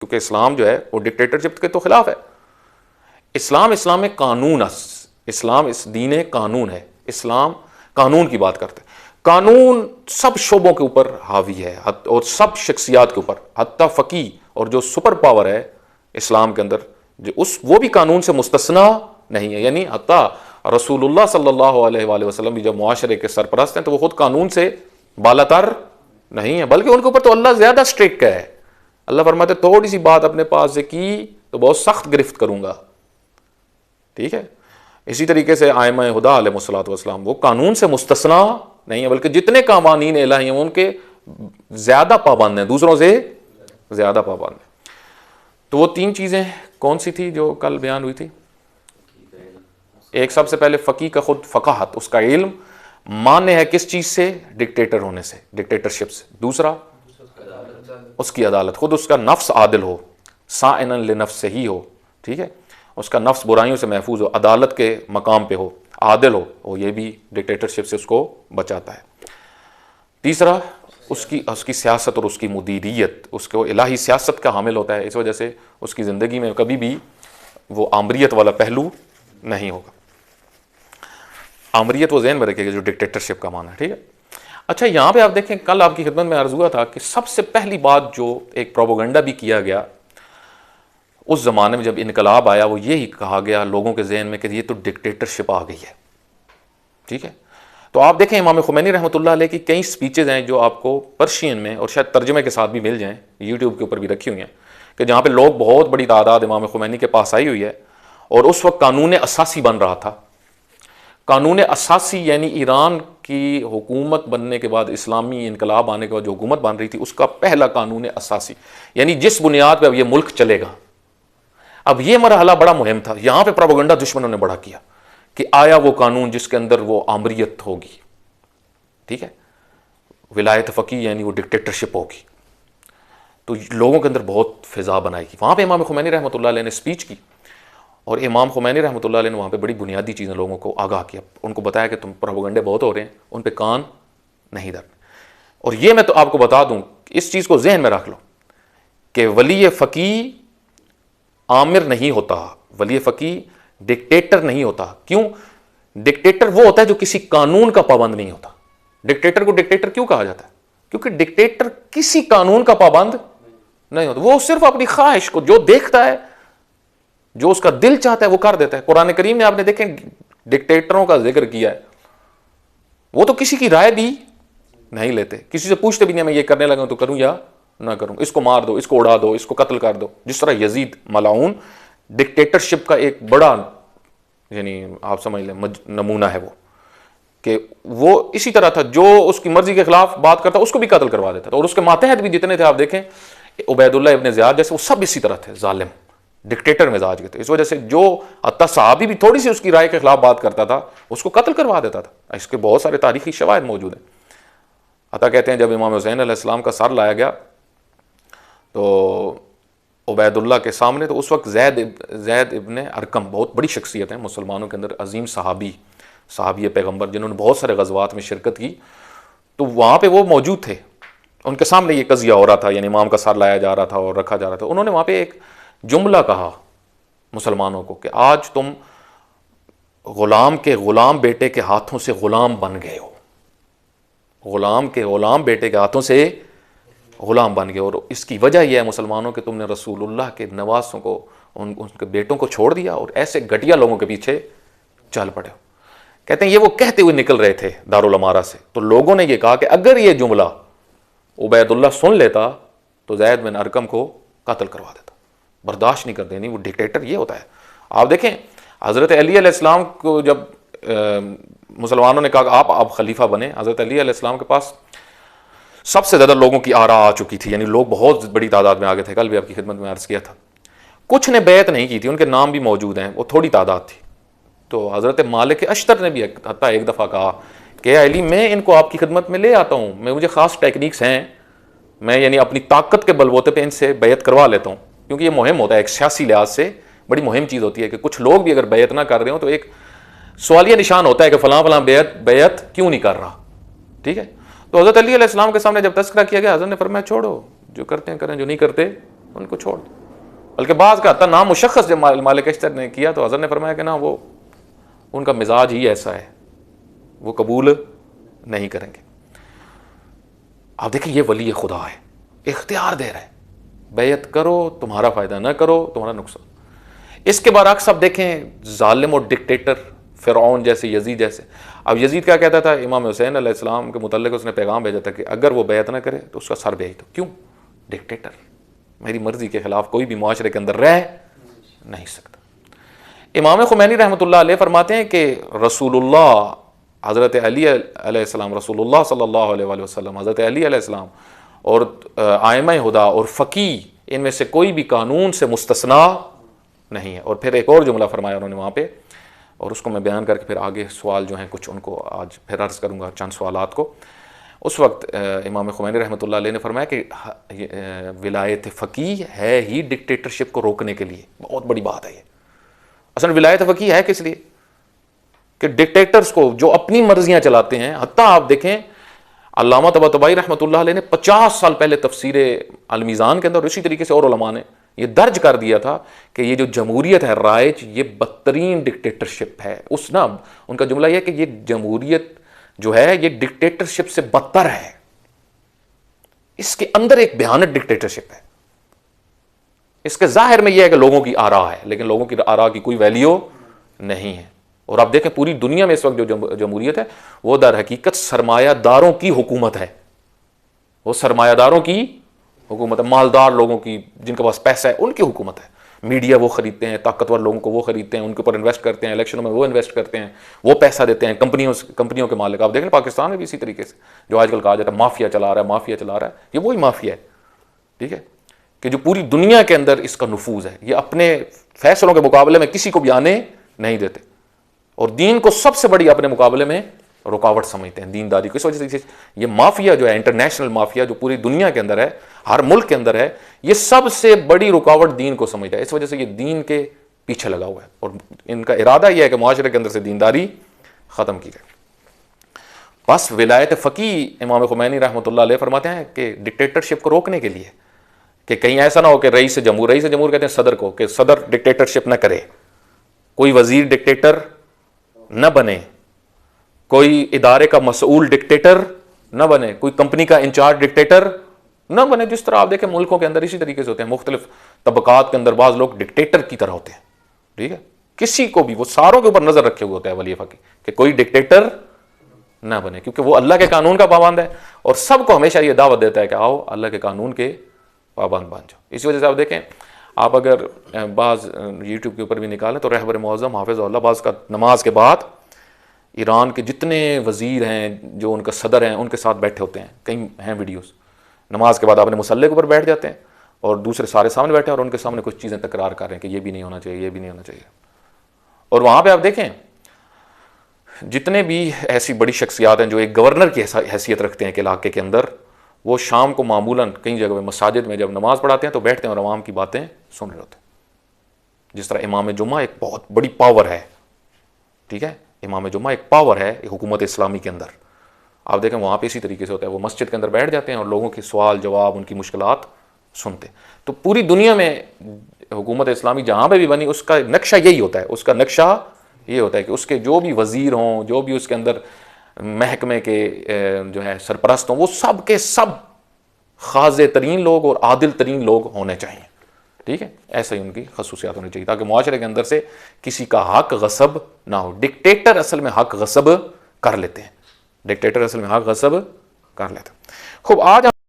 کیونکہ اسلام جو ہے وہ ڈکٹیٹرشپ کے تو خلاف ہے. اسلام قانون اسلام اس دین قانون ہے. اسلام قانون کی بات کرتے ہیں. قانون سب شعبوں کے اوپر حاوی ہے اور سب شخصیات کے اوپر, حتیٰ فقی اور جو سپر پاور ہے اسلام کے اندر وہ بھی قانون سے مستثنا نہیں ہے. یعنی حتیٰ رسول اللہ صلی اللہ علیہ وآلہ وسلم بھی جب معاشرے کے سرپرست ہیں تو وہ خود قانون سے بالاتر نہیں ہے, بلکہ ان کے اوپر تو اللہ زیادہ اسٹرکٹ ہے. اللہ فرماتے تھوڑی سی بات اپنے پاس سے کی تو بہت سخت گرفت کروں گا. ٹھیک ہے. اسی طریقے سے ائمہ ہدیٰ علیہ الصلوۃ والسلام وہ قانون سے مستثنا نہیں ہے, بلکہ جتنے قوانین الہی ہیں ان کے زیادہ پابند ہیں, دوسروں سے زیادہ پابند ہیں. تو وہ تین چیزیں کون سی تھی جو کل بیان ہوئی تھی؟ ایک سب سے پہلے فقی کا خود فقاہت, اس کا علم مانے ہے کس چیز سے؟ ڈکٹیٹر ہونے سے, ڈکٹیٹرشپ سے. دوسرا اس کی عدالت, خود اس کا نفس عادل ہو, صائنا لنفسہ ہی ہو. ٹھیک ہے, اس کا نفس برائیوں سے محفوظ ہو, عدالت کے مقام پہ ہو, عادل ہو, اور یہ بھی ڈکٹیٹرشپ سے اس کو بچاتا ہے. تیسرا اس کی سیاست اور اس کی مدیریت, اس کو الہی سیاست کا حامل ہوتا ہے, اس وجہ سے اس کی زندگی میں کبھی بھی وہ آمریت والا پہلو نہیں ہوگا. آمریت وہ ذہن میں رکھے گا جو ڈکٹیٹرشپ کا معنی ہے. ٹھیک ہے. اچھا یہاں پہ آپ دیکھیں, کل آپ کی خدمت میں عرض ہوا تھا کہ سب سے پہلی بات جو ایک پروپیگنڈا بھی کیا گیا اس زمانے میں جب انقلاب آیا, وہ یہی کہا گیا لوگوں کے ذہن میں کہ یہ تو ڈکٹیٹرشپ آ گئی ہے. ٹھیک ہے. تو آپ دیکھیں امام خمینی رحمۃ اللہ علیہ کی کئی سپیچز ہیں جو آپ کو پرشین میں اور شاید ترجمے کے ساتھ بھی مل جائیں, یوٹیوب کے اوپر بھی رکھی ہوئی ہیں, کہ جہاں پہ لوگ بہت بڑی تعداد امام خمینی کے پاس آئی ہوئی ہے, اور اس وقت قانون اساسی بن رہا تھا. قانون اساسی یعنی ایران کی حکومت بننے کے بعد, اسلامی انقلاب آنے کے بعد جو حکومت بن رہی تھی اس کا پہلا قانون اساسی, یعنی جس بنیاد پہ اب یہ ملک چلے گا. اب یہ مرحلہ بڑا مہم تھا. یہاں پہ پروپیگنڈا دشمنوں نے بڑا کیا کہ آیا وہ قانون جس کے اندر وہ آمریت ہوگی. ٹھیک ہے. ولایت فقی یعنی وہ ڈکٹیٹرشپ ہوگی. تو لوگوں کے اندر بہت فضا بنائی گی. وہاں پہ امام خمینی رحمۃ اللہ علیہ نے اسپیچ کی, اور امام خمینی رحمۃ اللہ علیہ نے وہاں پہ بڑی بنیادی چیزیں لوگوں کو آگاہ کیا. ان کو بتایا کہ تم پروپیگنڈے بہت ہو رہے ہیں, ان پہ کان نہیں دھرنے. اور یہ میں تو آپ کو بتا دوں, اس چیز کو ذہن میں رکھ لو کہ ولی فقی آمر نہیں ہوتا, ولی فقی ڈکٹیٹر نہیں ہوتا. کیوں؟ ڈکٹیٹر وہ ہوتا ہے جو کسی قانون کا پابند نہیں ہوتا. ڈکٹیٹر کو ڈکٹیٹر کیوں کہا جاتا ہے؟ کیونکہ ڈکٹیٹر کسی قانون کا پابند نہیں ہوتا. وہ صرف اپنی خواہش کو جو دیکھتا ہے, جو اس کا دل چاہتا ہے وہ کر دیتا ہے. قرآن کریم میں آپ نے دیکھیں ڈکٹیٹروں کا ذکر کیا ہے, وہ تو کسی کی رائے بھی نہیں لیتے, کسی سے پوچھتے بھی نہیں میں یہ کرنے لگا ہوں تو کروں یا نہ کروں, اس کو مار دو, اس کو اڑا دو, اس کو قتل کر دو. جس طرح یزید ملعون ڈکٹیٹرشپ کا ایک بڑا یعنی آپ سمجھ لیں نمونہ ہے, وہ کہ وہ اسی طرح تھا, جو اس کی مرضی کے خلاف بات کرتا اس کو بھی قتل کروا دیتا تھا. اور اس کے ماتحت بھی جتنے تھے آپ دیکھیں, عبید اللہ ابن زیاد جیسے, وہ سب اسی طرح تھے, ظالم ڈکٹیٹر مزاج کے تھے. اس وجہ سے جو حتیٰ صحابی بھی تھوڑی سی اس کی رائے کے خلاف بات کرتا تھا اس کو قتل کروا دیتا تھا. اس کے بہت سارے تاریخی شواہد موجود ہیں. حتیٰ کہتے ہیں جب امام حسین علیہ السلام کا سر لایا گیا تو عبید اللہ کے سامنے, تو اس وقت زید ابن ارقم بہت بڑی شخصیت ہیں مسلمانوں کے اندر, عظیم صحابی پیغمبر جنہوں نے بہت سارے غزوات میں شرکت کی, تو وہاں پہ وہ موجود تھے. ان کے سامنے یہ قضیہ ہو رہا تھا, یعنی امام کا سر لایا جا رہا تھا اور رکھا جا رہا تھا. انہوں نے وہاں پہ ایک جملہ کہا مسلمانوں کو کہ آج تم غلام کے غلام بیٹے کے ہاتھوں سے غلام بن گئے ہو, غلام کے غلام بیٹے کے ہاتھوں سے غلام بن گئے. اور اس کی وجہ یہ ہے مسلمانوں کہ تم نے رسول اللہ کے نواسوں کو, ان کے بیٹوں کو چھوڑ دیا اور ایسے گھٹیا لوگوں کے پیچھے چل پڑے ہو. کہتے ہیں یہ وہ کہتے ہوئے نکل رہے تھے دارالامارہ سے, تو لوگوں نے یہ کہا کہ اگر یہ جملہ عبید اللہ سن لیتا تو زید بن ارقم کو قتل کروا دیتا. برداشت نہیں کر دینی, وہ ڈکٹیٹر یہ ہوتا ہے. آپ دیکھیں حضرت علی علیہ السلام کو جب مسلمانوں نے کہا کہ آپ خلیفہ بنے, حضرت علی علیہ السلام کے پاس سب سے زیادہ لوگوں کی آرا آ چکی تھی, یعنی لوگ بہت بڑی تعداد میں آگے تھے. کل بھی آپ کی خدمت میں عرض کیا تھا, کچھ نے بیعت نہیں کی تھی, ان کے نام بھی موجود ہیں, وہ تھوڑی تعداد تھی. تو حضرت مالک اشتر نے بھی حتیٰ ایک دفعہ کہا کہ علی میں ان کو آپ کی خدمت میں لے آتا ہوں, مجھے خاص ٹیکنیکس ہیں, میں یعنی اپنی طاقت کے بلبوتے پہ ان سے بیعت کروا لیتا ہوں. کیونکہ یہ مہم ہوتا ہے, ایک سیاسی لحاظ سے بڑی مہم چیز ہوتی ہے کہ کچھ لوگ بھی اگر بیعت نہ کر رہے ہوں تو ایک سوالیہ نشان ہوتا ہے کہ فلاں فلاں بیعت کیوں نہیں کر رہا. ٹھیک ہے. تو حضرت علی علیہ السلام کے سامنے جب تذکرہ کیا گیا, حضرت نے فرمایا چھوڑو, جو کرتے ہیں کریں, جو نہیں کرتے ان کو چھوڑ دو. بلکہ بعض کا حتیٰ نام مشخص جب مالک اشتر نے کیا تو حضرت نے فرمایا کہ نا وہ ان کا مزاج ہی ایسا ہے, وہ قبول نہیں کریں گے. آپ دیکھیں یہ ولی خدا ہے, اختیار دے رہا ہے, بیعت کرو تمہارا فائدہ, نہ کرو تمہارا نقصان. اس کے برعکس آپ دیکھیں ظالم اور ڈکٹیٹر فرعون جیسے, یزید جیسے. اب یزید کیا کہتا تھا, امام حسین علیہ السلام کے متعلق اس نے پیغام بھیجا تھا کہ اگر وہ بیعت نہ کرے تو اس کا سر بھیج دو. کیوں؟ ڈکٹیٹر, میری مرضی کے خلاف کوئی بھی معاشرے کے اندر رہ نہیں سکتا. امام خمینی رحمۃ اللہ علیہ فرماتے ہیں کہ رسول اللہ حضرت علی علیہ السلام, رسول اللہ صلی اللہ علیہ وآلہ وسلم, حضرت علی علیہ السلام اور ائمہ ہدی اور فقی, ان میں سے کوئی بھی قانون سے مستثنا نہیں ہے. اور پھر ایک اور جملہ فرمایا انہوں نے وہاں پہ, اور اس کو میں بیان کر کے پھر آگے سوال جو ہیں کچھ ان کو آج پھر عرض کروں گا, چند سوالات کو. اس وقت امام خمینی رحمۃ اللہ علیہ نے فرمایا کہ ولایت فقیہ ہے ہی ڈکٹیٹرشپ کو روکنے کے لیے. بہت بڑی بات ہے یہ. اصل ولایت فقیہ ہے کس لیے؟ کہ ڈکٹیٹرز کو جو اپنی مرضیاں چلاتے ہیں, حتیٰ آپ دیکھیں علامہ طباطبائی رحمۃ اللہ علیہ نے 50 سال پہلے تفسیر المیزان کے اندر, اسی طریقے سے اور علماء نے یہ درج کر دیا تھا کہ یہ جو جمہوریت ہے رائج, یہ بدترین ڈکٹیٹرشپ ہے. اس نا ان کا جملہ یہ ہے کہ یہ جمہوریت جو ہے یہ ڈکٹیٹرشپ سے بدتر ہے, اس کے اندر ایک بھیانک ڈکٹیٹرشپ ہے. اس کے ظاہر میں یہ ہے کہ لوگوں کی آراء ہے, لیکن لوگوں کی آراء کی کوئی ویلیو نہیں ہے. اور آپ دیکھیں پوری دنیا میں اس وقت جو جمہوریت ہے وہ در حقیقت سرمایہ داروں کی حکومت ہے. وہ سرمایہ داروں کی حکومت ہے, مالدار لوگوں کی, جن کے پاس پیسہ ہے ان کی حکومت ہے. میڈیا وہ خریدتے ہیں, طاقتور لوگوں کو وہ خریدتے ہیں, ان کے اوپر انویسٹ کرتے ہیں, الیکشنوں میں وہ انویسٹ کرتے ہیں, وہ پیسہ دیتے ہیں. کمپنیوں کے مالک آپ دیکھ لیں پاکستان میں بھی اسی طریقے سے, جو آج کل کہا جاتا ہے مافیا چلا رہا ہے, مافیا چلا رہا ہے, یہ وہی مافیا ہے. ٹھیک ہے, کہ جو پوری دنیا کے اندر اس کا نفوذ ہے. یہ اپنے فیصلوں کے مقابلے میں کسی کو بھی آنے نہیں دیتے, اور دین کو سب سے بڑی اپنے مقابلے میں رکاوٹ سمجھتے ہیں, دینداری کو. اس وجہ سے یہ مافیا جو ہے, انٹرنیشنل مافیا جو پوری دنیا کے اندر ہے, ہر ملک کے اندر ہے, یہ سب سے بڑی رکاوٹ دین کو سمجھتا ہے. اس وجہ سے یہ دین کے پیچھے لگا ہوا ہے, اور ان کا ارادہ یہ ہے کہ معاشرے کے اندر سے دینداری ختم کی جائے. بس ولایت فقیہ امام خمینی رحمۃ اللہ علیہ فرماتے ہیں کہ ڈکٹیٹرشپ کو روکنے کے لیے, کہ کہیں ایسا نہ ہو کہ رئیس جمہور کہتے ہیں صدر کو, کہ صدر ڈکٹیٹرشپ نہ کرے, کوئی وزیر ڈکٹیٹر نہ بنے, کوئی ادارے کا مسئول ڈکٹیٹر نہ بنے, کوئی کمپنی کا انچارج ڈکٹیٹر نہ بنے. جس طرح آپ دیکھیں ملکوں کے اندر اسی طریقے سے ہوتے ہیں, مختلف طبقات کے اندر بعض لوگ ڈکٹیٹر کی طرح ہوتے ہیں. ٹھیک ہے, کسی کو بھی, وہ ساروں کے اوپر نظر رکھے ہوئے ہوتا ہے ولی فقیہ, کہ کوئی ڈکٹیٹر نہ بنے, کیونکہ وہ اللہ کے قانون کا پابند ہے, اور سب کو ہمیشہ یہ دعوت دیتا ہے کہ آؤ اللہ کے قانون کے پابند بن جاؤ. اسی وجہ سے آپ دیکھیں, آپ اگر بعض یوٹیوب کے اوپر بھی نکالیں تو رہبر معظم حافظ اللہ بعض کا نماز کے بعد ایران کے جتنے وزیر ہیں, جو ان کا صدر ہیں, ان کے ساتھ بیٹھے ہوتے ہیں. کہیں ہیں ویڈیوز, نماز کے بعد اپنے مصلی کے اوپر بیٹھ جاتے ہیں, اور دوسرے سارے سامنے بیٹھے ہیں, اور ان کے سامنے کچھ چیزیں تکرار کر رہے ہیں کہ یہ بھی نہیں ہونا چاہیے, یہ بھی نہیں ہونا چاہیے. اور وہاں پہ آپ دیکھیں جتنے بھی ایسی بڑی شخصیات ہیں جو ایک گورنر کی حیثیت رکھتے ہیں کہ علاقے کے اندر, وہ شام کو معمولاً کئی جگہ میں مساجد میں جب نماز پڑھاتے ہیں تو بیٹھتے ہیں اور عوام کی باتیں سن رہے ہوتے ہیں. جس طرح امام جمعہ ایک بہت بڑی پاور ہے. ٹھیک ہے, امام جمعہ ایک پاور ہے حکومت اسلامی کے اندر. آپ دیکھیں وہاں پہ اسی طریقے سے ہوتا ہے, وہ مسجد کے اندر بیٹھ جاتے ہیں اور لوگوں کے سوال جواب, ان کی مشکلات سنتے. تو پوری دنیا میں حکومت اسلامی جہاں پہ بھی بنی, اس کا نقشہ یہی ہوتا ہے, اس کا نقشہ یہ ہوتا ہے کہ اس کے جو بھی وزیر ہوں, جو بھی اس کے اندر محکمے کے جو ہے سرپرست ہوں, وہ سب کے سب خاضع ترین لوگ اور عادل ترین لوگ ہونے چاہیے. ٹھیک ہے, ایسا ہی ان کی خصوصیات ہونی چاہیے تاکہ معاشرے کے اندر سے کسی کا حق غصب نہ ہو. ڈکٹیٹر اصل میں حق غصب کر لیتے ہیں, ڈکٹیٹر اصل میں حق غصب کر لیتے ہیں. خوب, آج